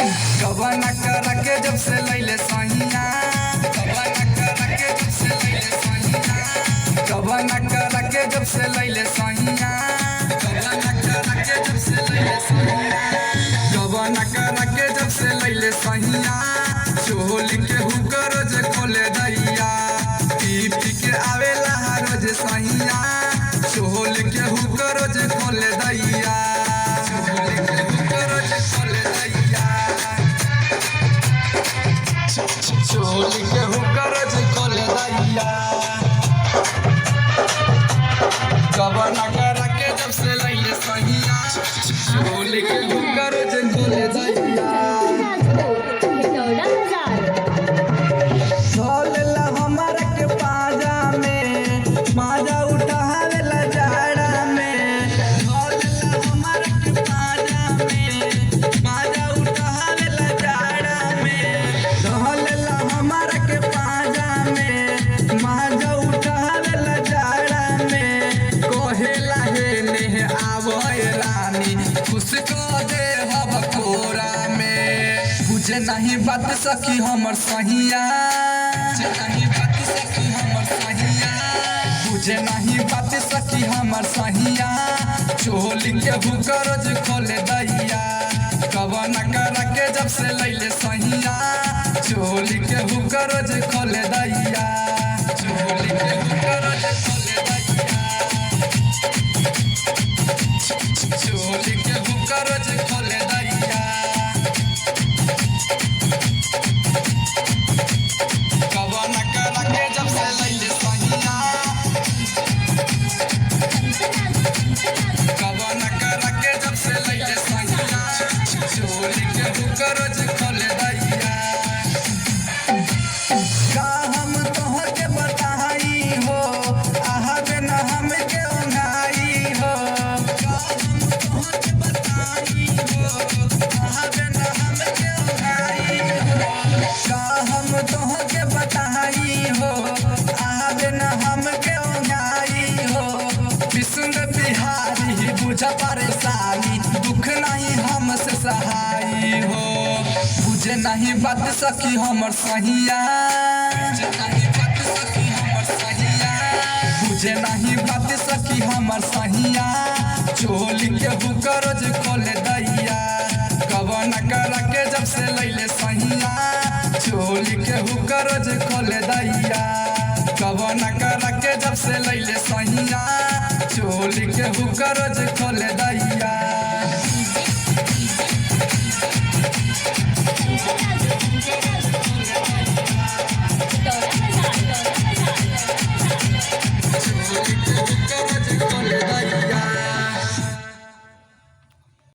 कवन कर के जब से लैले सहिया, कवन कर के जब से लैले सहिया, कवन कर के जब से लैले सहिया, कवन कर के जब से लैले सहिया, कवन कर के जब से लैले सहिया, चोली के हुक्का रोज खोले दैया, पी पी के आवेला रोज सहिया, चोली के हुक्का रोज खोले दैया, चोली के हुक्का रोज खोले दैया, चोली के हुक्का रोज खोले दैया, कवन कर के जब से लैले सहिया, चोली के हुक्का रोज खोले दैया। धोलेला हमारा के पाजा में, माजा उठावेला जाड़ा में, धोलेला हमारा के पाजा में, माजा उठावेला जाड़ा में, धोलेला हमारा के पाजा में, माजा उठावेला जाड़ा में, कोहेला हे नेह आवय रानी, खुश को दे हब कोरा में, बुझे नहीं बात सखी हमर सहिया, नहीं बात सखी हमर सहिया, बुझे नहीं बात सखी हमर सहिया, चोली के हुक्का रोज खोले दैया, कवन कर के जब से लैले सहिया, चोली के हुक्का रोज खोले दैया, चोली के हुक्का रोज खोले दैया, चोली के हुक्का रोज खोले दैया, कवन कर के जब से लैले सहिया, कवन कर के जब से लैले सहिया, चोली के हुक्का रोज खोले दैया। का हम तोहके बताई हो, आहबे न हमके ओंघाई हो, का हम तोहके बताई हो, आहबे न हमके ओंघाई हो, का हम तोहके बताई हो, आहबे न हमके ओंघाई हो, विष्णु बिहारी बुझा परेशानी, दुख नहीं हमसे सहाई हो, बुझे नहीं बात सखी हमर सहिया, बुझे नहीं बात सखी हमर सहिया, चोली के हुक्का रोज खोले दैया, कवन कर के जब से लैले सहिया, चोली के हुक्का रोज खोले दैया, कवन कर के जब से लैले सहिया, चोली के हुक्का रोज खोले दैया।